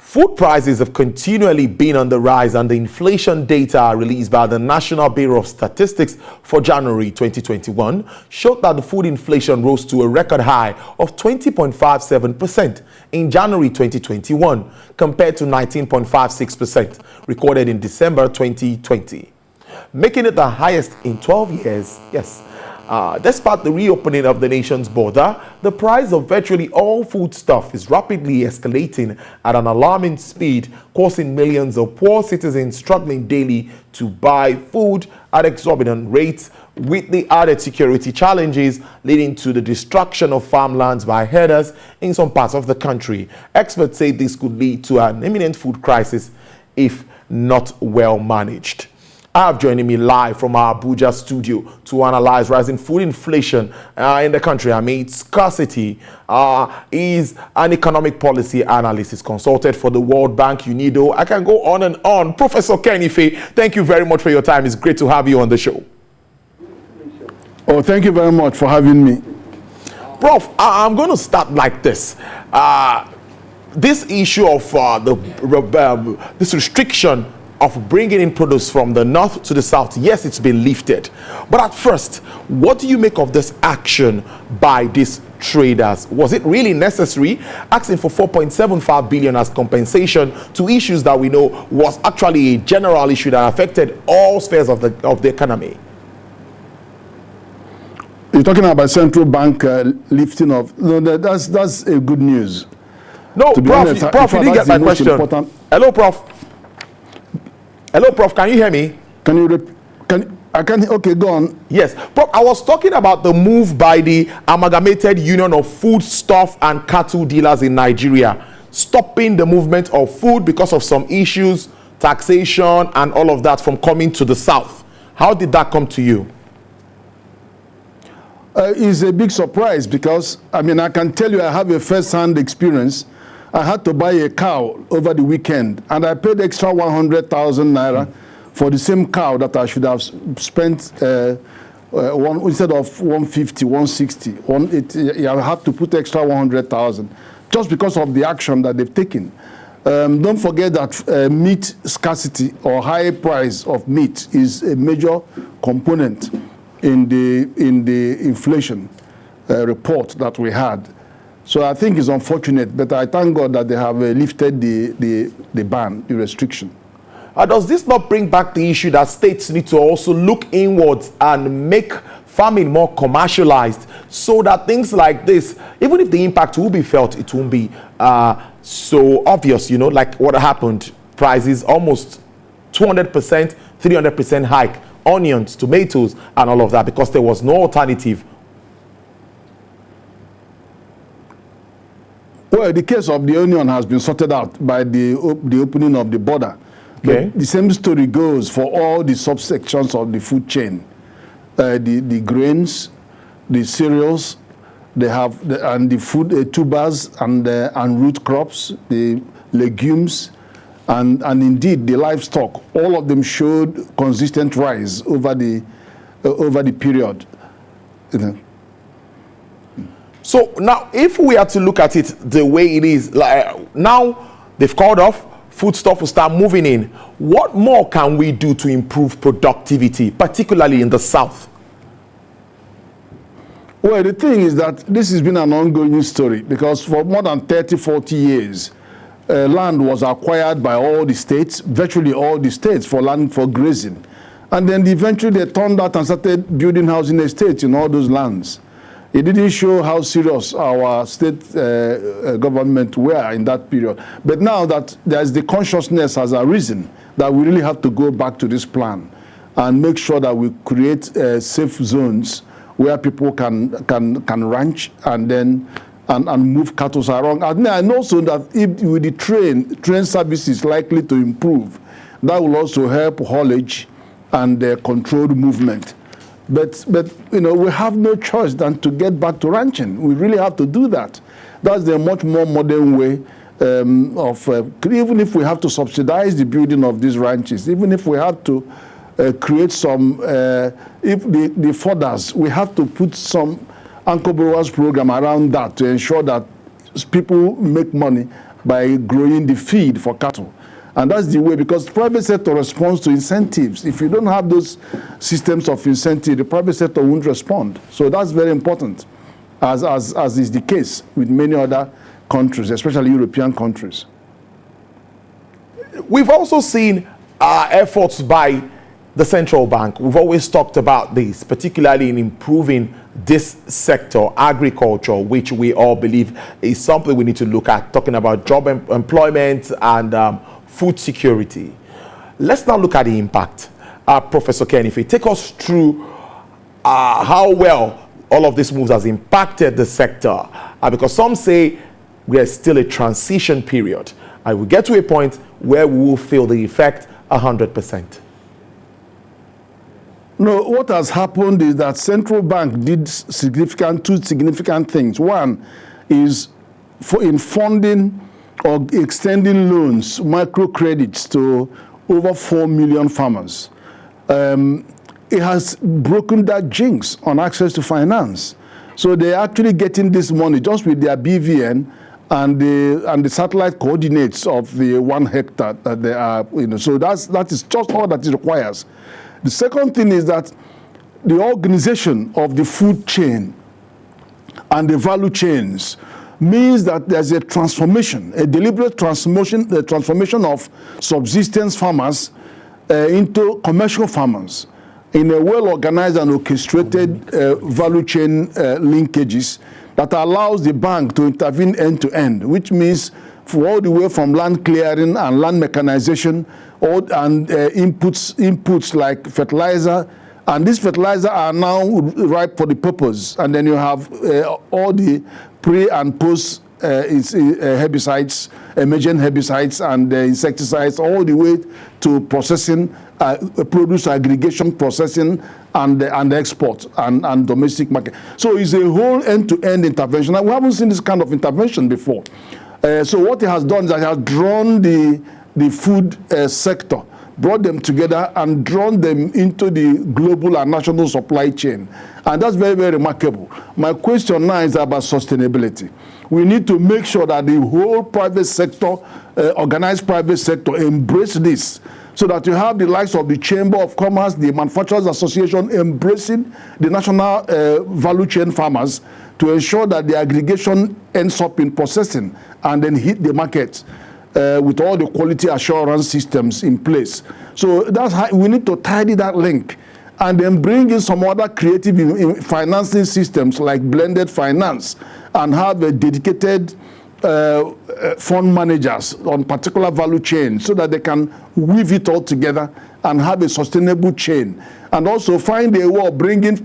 Food prices have continually been on the rise, and the inflation data released by the National Bureau of Statistics for January 2021 showed that the food inflation rose to a record high of 20.57% in January 2021 compared to 19.56% recorded in December 2020, making it the highest in 12 years. Yes. Despite the reopening of the nation's border, the price of virtually all foodstuff is rapidly escalating at an alarming speed, causing millions of poor citizens struggling daily to buy food at exorbitant rates, with the added security challenges leading to the destruction of farmlands by herders in some parts of the country. Experts say this could lead to an imminent food crisis if not well managed. I have joining me live from our Abuja studio to analyze rising food inflation in the country. Amidst Scarcity is an economic policy analyst. He's consulted for the World Bank, UNIDO. I can go on and on. Professor Kenife, thank you very much for your time. It's great to have you on the show. Oh, thank you very much for having me. Prof, I'm going to start like this. This issue of this restriction of bringing in produce from the north to the south, yes, it's been lifted. But at first, what do you make of this action by these traders? Was it really necessary, asking for 4.75 billion as compensation to issues that we know was actually a general issue that affected all spheres of the economy? You're talking about central bank lifting of... No, that's a good news. No, Prof, you didn't get my question. Hello, Prof. Hello, Prof. Can you hear me? Okay, go on. Yes. Prof, I was talking about the move by the Amalgamated Union of Foodstuff and Cattle Dealers in Nigeria, stopping the movement of food because of some issues, taxation, and all of that from coming to the south. How did that come to you? It's a big surprise because, I mean, I can tell you I have a first-hand experience. I had to buy a cow over the weekend, and I paid extra 100,000 naira for the same cow that I should have spent instead of 150, 160, 180. I have to put extra 100,000 just because of the action that they've taken. Don't forget that meat scarcity or high price of meat is a major component in the inflation report that we had. So I think it's unfortunate, but I thank God that they have lifted the ban, the restriction. Does this not bring back the issue that states need to also look inwards and make farming more commercialized, so that things like this, even if the impact will be felt, it won't be so obvious, you know, like what happened, prices almost 200%, 300% hike, onions, tomatoes, and all of that, because there was no alternative. Well, the case of the onion has been sorted out by the opening of the border. Okay. But the same story goes for all the subsections of the food chain. The grains, the cereals, and the food tubers and root crops, the legumes, and indeed the livestock. All of them showed consistent rise over the period. So now, if we are to look at it the way it is, like, now they've called off, foodstuff will start moving in. What more can we do to improve productivity, particularly in the south? Well, the thing is that this has been an ongoing story, because for more than 30, 40 years, land was acquired by all the states, virtually all the states, for land for grazing. And then eventually they turned out and started building housing estates in all those lands. It didn't show how serious our state government were in that period. But now that there's the consciousness has arisen that we really have to go back to this plan and make sure that we create safe zones where people can ranch and then and move cattle around. And also that if with the train service is likely to improve, that will also help haulage and controlled movement. But you know, we have no choice than to get back to ranching. We really have to do that. That's the much more modern way even if we have to subsidize the building of these ranches, even if we have to create some, if the fodders, we have to put some anchor borrowers program around that to ensure that people make money by growing the feed for cattle. And that's the way, because the private sector responds to incentives. If you don't have those systems of incentive, the private sector won't respond. So that's very important, as is the case with many other countries, especially European countries. We've also seen efforts by the central bank. We've always talked about this, particularly in improving this sector, agriculture, which we all believe is something we need to look at, talking about job employment and food security. Let's now look at the impact. Professor Kenife, take us through how well all of these moves has impacted the sector, because some say we are still a transition period. I will get to a point where we will feel the effect 100%. No, what has happened is that central bank did two significant things. One is in funding or extending loans, microcredits to over 4 million farmers. It has broken that jinx on access to finance. So they're actually getting this money just with their BVN and the satellite coordinates of the 1 hectare that they are, so that is just all that it requires. The second thing is that the organization of the food chain and the value chains means that there's a transformation, a deliberate transformation, the transformation of subsistence farmers into commercial farmers in a well-organized and orchestrated value chain linkages that allows the bank to intervene end-to-end, which means for all the way from land clearing and land mechanization and inputs like fertilizer, and these fertilizers are now ripe for the purpose. And then you have all the pre and post herbicides, emergent herbicides and insecticides, all the way to processing, produce aggregation, processing, and export and domestic market. So it's a whole end-to-end intervention. And we haven't seen this kind of intervention before. So what it has done is that it has drawn the food sector, brought them together and drawn them into the global and national supply chain. And that's very, very remarkable. My question now is about sustainability. We need to make sure that the whole private sector, organized private sector, embrace this, so that you have the likes of the Chamber of Commerce, the Manufacturers Association embracing the national value chain farmers to ensure that the aggregation ends up in processing and then hit the market with all the quality assurance systems in place. So that's how we need to tidy that link and then bring in some other creative financing systems like blended finance and have a dedicated fund managers on particular value chain so that they can weave it all together and have a sustainable chain. And also find a way of bringing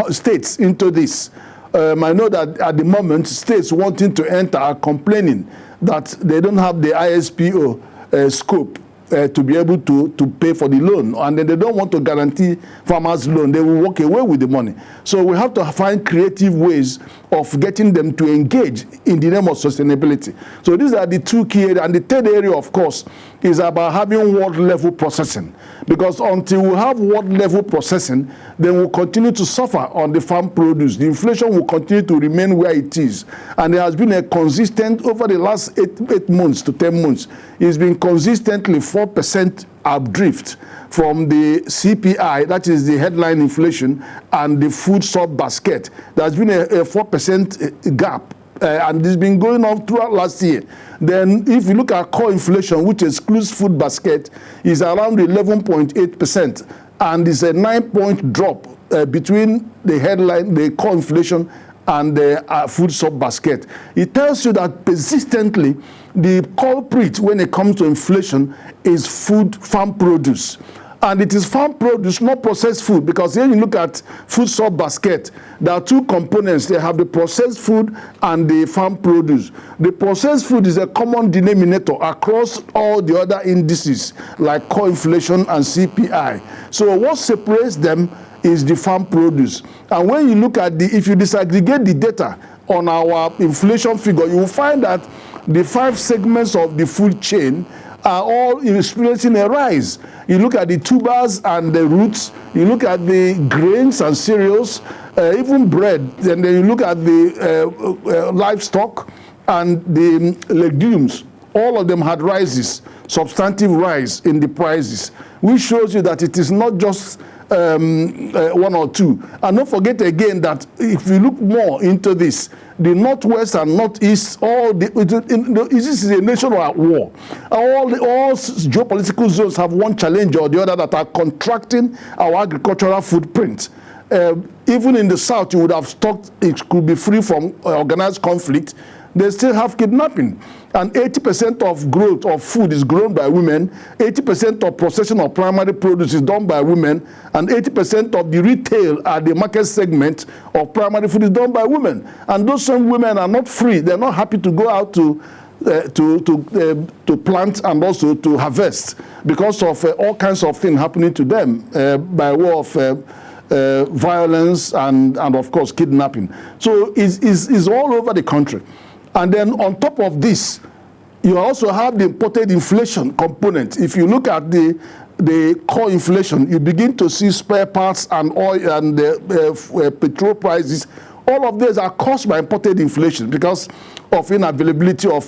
states into this. I know that at the moment, states wanting to enter are complaining that they don't have the ISPO scope to be able to pay for the loan, and then they don't want to guarantee farmers' loan. They will walk away with the money. So we have to find creative ways of getting them to engage in the name of sustainability. So these are the two key areas. And the third area, of course, is about having world-level processing. Because until we have world-level processing, then we'll continue to suffer on the farm produce. The inflation will continue to remain where it is. And there has been a consistent, over the last 8 months to 10 months, it's been consistently 4% updrift from the CPI, that is the headline inflation, and the food sub basket. There's been a 4% gap. And it's been going on throughout last year. Then if you look at core inflation, which excludes food basket, is around 11.8%. And it's a 9-point drop between the headline, the core inflation, and the food sub-basket. It tells you that persistently, the culprit when it comes to inflation is farm produce. And it is farm produce, not processed food, because when you look at food sub-basket, there are two components. They have the processed food and the farm produce. The processed food is a common denominator across all the other indices, like core inflation and CPI. So what separates them is the farm produce. And when you look at if you disaggregate the data on our inflation figure, you will find that the 5 segments of the food chain are all experiencing a rise. You look at the tubers and the roots, you look at the grains and cereals, even bread, and then you look at the livestock and the legumes. all of them had rises, substantive rise in the prices, which shows you that it is not just one or two. And don't forget again that if you look more into this, the Northwest and Northeast, this is a nation at war. All geopolitical zones have one challenge or the other that are contracting our agricultural footprint. Even in the South, you would have thought it could be free from organized conflict. They still have kidnapping. And 80% of growth of food is grown by women, 80% of processing of primary produce is done by women, and 80% of the retail at the market segment of primary food is done by women. And those same women are not free. They're not happy to go out to plant and also to harvest because of all kinds of things happening to them by way of violence and of course kidnapping. So it's all over the country. And then on top of this, you also have the imported inflation component. If you look at the core inflation, you begin to see spare parts and oil and petrol prices. All of these are caused by imported inflation because of unavailability of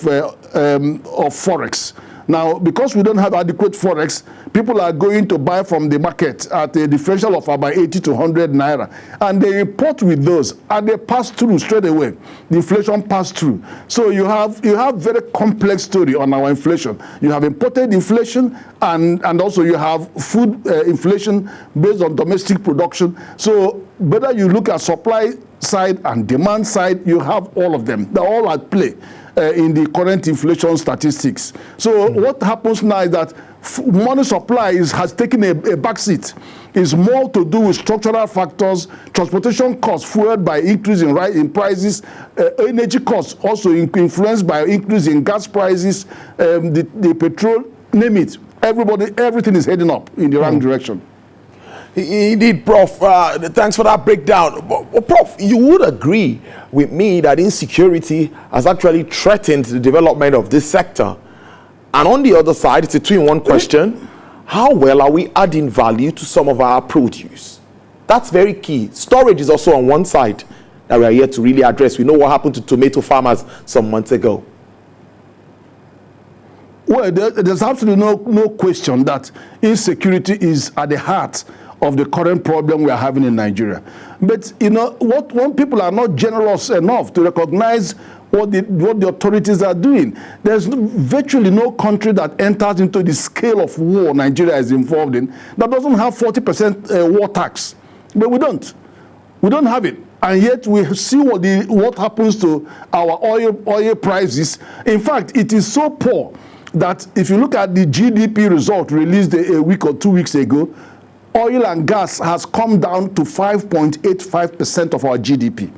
forex. Now, because we don't have adequate forex, people are going to buy from the market at a differential of about 80 to 100 naira. And they import with those, and they pass through straight away. The inflation pass through. So you have very complex story on our inflation. You have imported inflation, and also you have food inflation based on domestic production. So whether you look at supply side and demand side, you have all of them. They're all at play in the current inflation statistics. So what happens now is that money supply has taken a backseat. It's more to do with structural factors, transportation costs fueled by increase in prices, energy costs also influenced by increase in gas prices, the petrol, name it. Everything is heading up in the wrong direction. Indeed, Prof. Thanks for that breakdown. But, Prof, you would agree with me that insecurity has actually threatened the development of this sector. And on the other side, it's a two-in-one question. How well are we adding value to some of our produce? That's very key. Storage is also on one side that we are here to really address. We know what happened to tomato farmers some months ago. Well, there's absolutely no question that insecurity is at the heart of the current problem we are having in Nigeria. But you know, when people are not generous enough to recognize what the authorities are doing, there's virtually no country that enters into the scale of war Nigeria is involved in that doesn't have 40% war tax. But we don't have it. And yet we see what happens to our oil prices. In fact, it is so poor that if you look at the GDP result released a week or 2 weeks ago, oil and gas has come down to 5.85% of our GDP.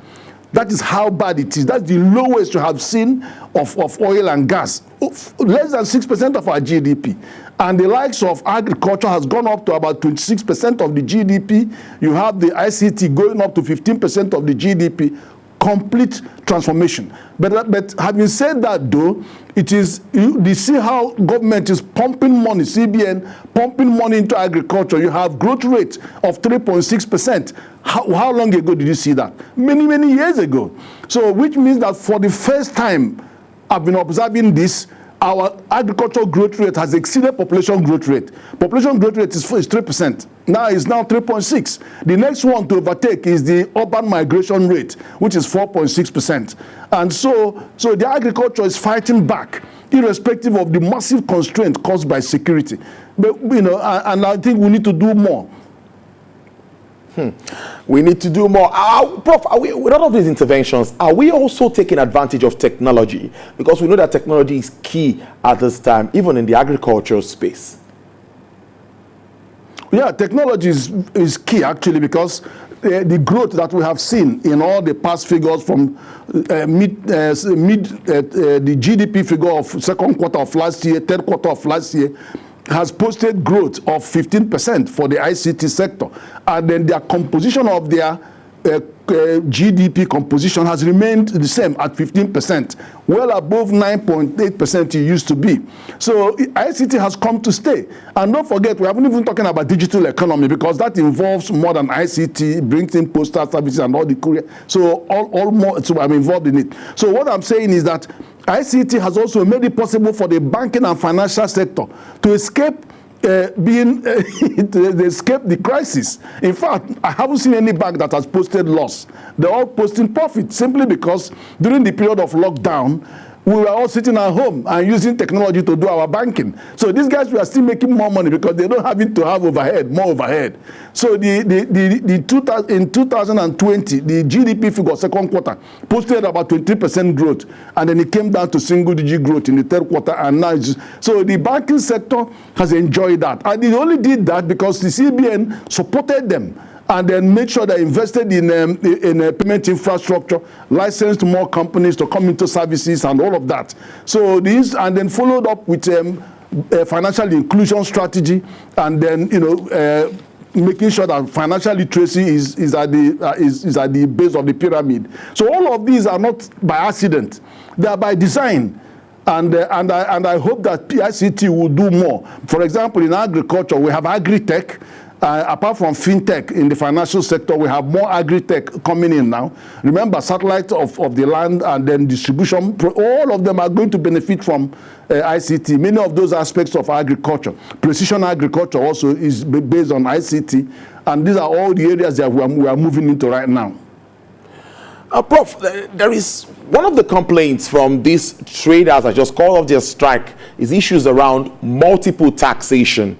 That is how bad it is. That's the lowest you have seen of oil and gas. Less than 6% of our GDP. And the likes of agriculture has gone up to about 26% of the GDP. You have the ICT going up to 15% of the GDP. Complete transformation. But having said that, though, it is you see how government is pumping money, CBN pumping money into agriculture. You have growth rate of 3.6%. How long ago did you see that? Many years ago. So which means that for the first time, I've been observing this. Our agricultural growth rate has exceeded population growth rate. Population growth rate is 3%. Now it's 3.6. The next one to overtake is the urban migration rate, which is 4.6%. And so the agriculture is fighting back, irrespective of the massive constraint caused by security. But and I think we need to do more. We need to do more. Prof, with all of these interventions, are we also taking advantage of technology? Because we know that technology is key at this time, even in the agricultural space. Yeah, technology is key, actually, because the growth that we have seen in all the past figures from the GDP figure of second quarter of last year, third quarter of last year, has posted growth of 15% for the ICT sector. And then their composition of their GDP composition has remained the same at 15%, well above 9.8% it used to be. So ICT has come to stay. And don't forget, we haven't even talking about digital economy, because that involves more than ICT, brings in postal services and all the courier. So all more, so I'm involved in it. So what I'm saying is that ICT has also made it possible for the banking and financial sector to escape to escape the crisis. In fact, I haven't seen any bank that has posted loss. They're all posting profit, simply because during the period of lockdown, we were all sitting at home and using technology to do our banking. So these guys were still making more money because they don't have to have more overhead. So in 2020, the GDP figure second quarter posted about 20% growth, and then it came down to single-digit growth in the third quarter, and now so the banking sector has enjoyed that. And they only did that because the CBN supported them, and then made sure they invested in payment infrastructure, licensed more companies to come into services and all of that. So these, and then followed up with a financial inclusion strategy, and then making sure that financial literacy is at the base of the pyramid. So all of these are not by accident; they are by design. And I hope that PICT will do more. For example, in agriculture, we have agri-tech. Apart from fintech in the financial sector, we have more agri-tech coming in now. Remember, satellites of the land and then distribution, all of them are going to benefit from ICT. Many of those aspects of agriculture, precision agriculture also is based on ICT. And these are all the areas that we are moving into right now. Prof, there is one of the complaints from these traders, I just called off their strike, is issues around multiple taxation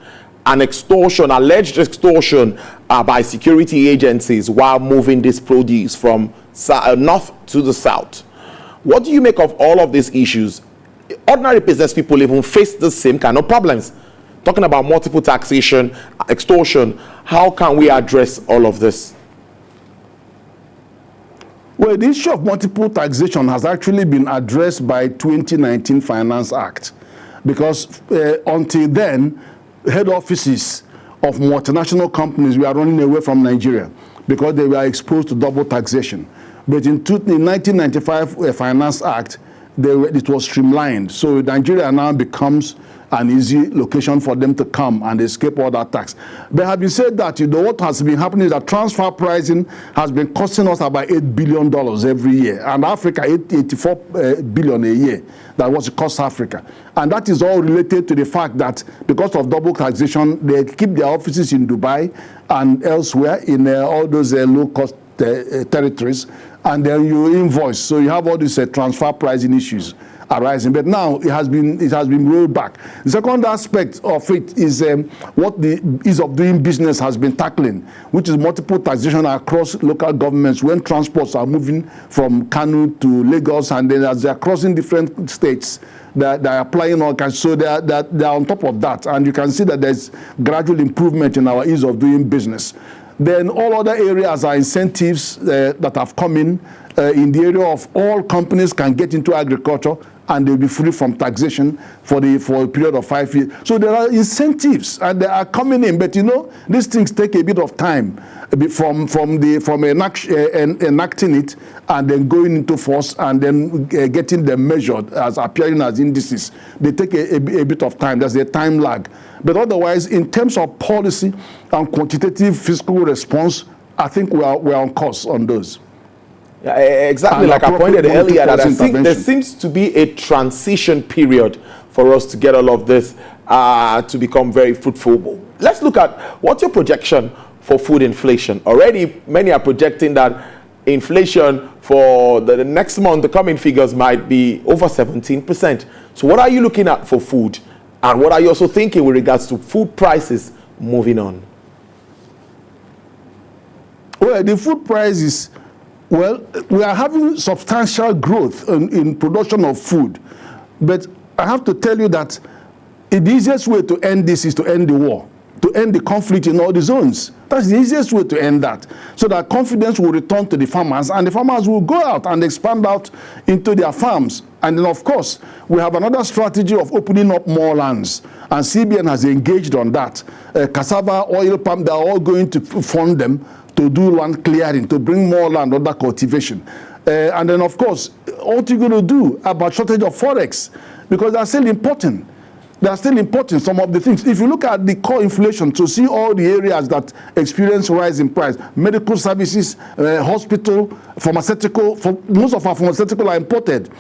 and extortion, alleged extortion by security agencies while moving this produce from north to the south. What do you make of all of these issues? Ordinary business people even face the same kind of problems. Talking about multiple taxation, extortion, how can we address all of this? Well, the issue of multiple taxation has actually been addressed by 2019 Finance Act, because until then, head offices of multinational companies were running away from Nigeria because they were exposed to double taxation. But in 1995 Finance Act, it was streamlined. So Nigeria now becomes an easy location for them to come and escape all that tax. But having said that, what has been happening is that transfer pricing has been costing us about $8 billion every year, and Africa 84 billion a year. That was it cost Africa. And that is all related to the fact that because of double taxation, they keep their offices in Dubai and elsewhere in all those low-cost territories, and then you invoice. So you have all these transfer pricing issues arising, but now it has been rolled back. The second aspect of it is what the ease of doing business has been tackling, which is multiple taxation across local governments when transports are moving from Kano to Lagos, and then as they are crossing different states, they are applying all kinds. So they are on top of that, and you can see that there's gradual improvement in our ease of doing business. Then all other areas are incentives that have come in the area of all companies can get into agriculture and they'll be free from taxation for a period of 5 years. So there are incentives and they are coming in, but these things take a bit of time from enacting it and then going into force and then getting them measured as appearing as indices. They take a bit of time. There's a time lag. But otherwise, in terms of policy and quantitative fiscal response, I think we are on course on those. Yeah, exactly, and like I pointed earlier, that I think there seems to be a transition period for us to get all of this to become very fruitful. Let's look at what's your projection for food inflation. Already, many are projecting that inflation for the next month, the coming figures might be over 17%. So what are you looking at for food? And what are you also thinking with regards to food prices moving on? Well, the food prices, well, we are having substantial growth in production of food. But I have to tell you that the easiest way to end this is to end the war, to end the conflict in all the zones. That's the easiest way to end that, so that confidence will return to the farmers, and the farmers will go out and expand out into their farms. And then, of course, we have another strategy of opening up more lands, and CBN has engaged on that. Cassava, oil palm, they're all going to fund them to do land clearing, to bring more land under cultivation. And then, of course, what are you going to do about shortage of forex? Because they're still important. They are still important, some of the things. If you look at the core inflation to see all the areas that experience rise in price, medical services, hospital, pharmaceutical, most of our pharmaceutical are imported,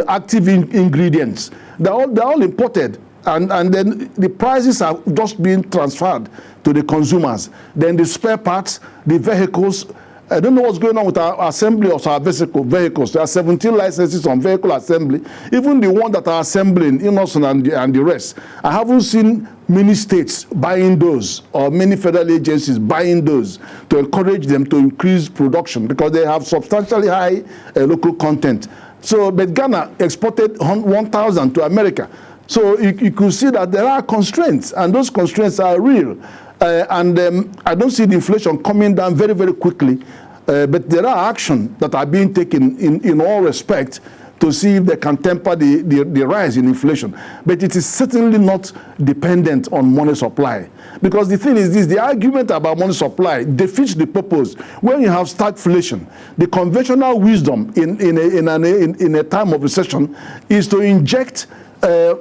active ingredients. They're all imported. And then the prices are just being transferred to the consumers. Then the spare parts, the vehicles. I don't know what's going on with our assembly of our vehicles. There are 17 licenses on vehicle assembly. Even the one that are assembling, Innocent and the rest. I haven't seen many states buying those or many federal agencies buying those to encourage them to increase production because they have substantially high local content. So, but Ghana exported 1,000 to America. So you could see that there are constraints, and those constraints are real. I don't see the inflation coming down very, very quickly, but there are actions that are being taken in all respects to see if they can temper the rise in inflation. But it is certainly not dependent on money supply. Because the thing is this, the argument about money supply defeats the purpose. When you have stagflation, the conventional wisdom in a time of recession is to inject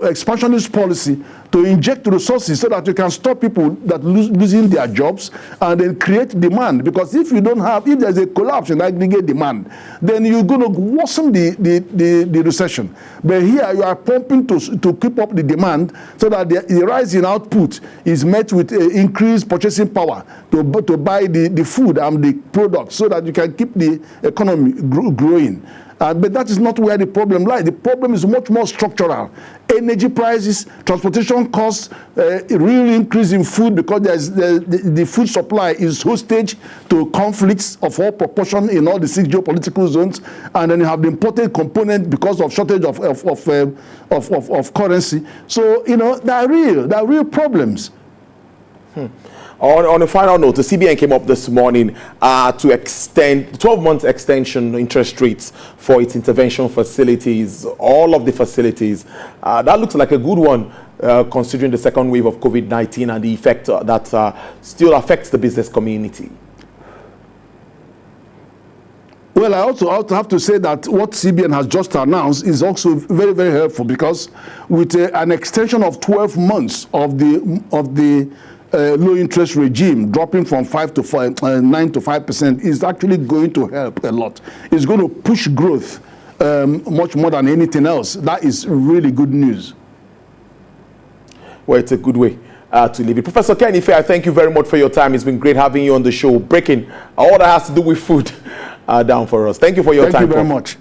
expansionist policy, to inject resources so that you can stop people that losing their jobs and then create demand. Because if there's a collapse in aggregate demand, then you're going to worsen the recession. But here you are pumping to keep up the demand so that the rise in output is met with increased purchasing power to buy the food and the products so that you can keep the economy growing. But that is not where the problem lies. The problem is much more structural. Energy prices, transportation costs, real increase in food because the food supply is hostage to conflicts of all proportion in all the 6 geopolitical zones. And then you have the imported component because of shortage of currency. So, there are real problems. On a final note, the CBN came up this morning to extend 12-month extension interest rates for its intervention facilities, all of the facilities. That looks like a good one, considering the second wave of COVID-19 and the effect that still affects the business community. Well, I also have to say that what CBN has just announced is also very, very helpful because with an extension of 12 months of the low interest regime dropping from 9 to 5% is actually going to help a lot. It's going to push growth much more than anything else. That is really good news. Well, it's a good way to leave it. Professor Ken Ife, I thank you very much for your time. It's been great having you on the show, breaking all that has to do with food down for us. Thank you for your time. Thank you very much.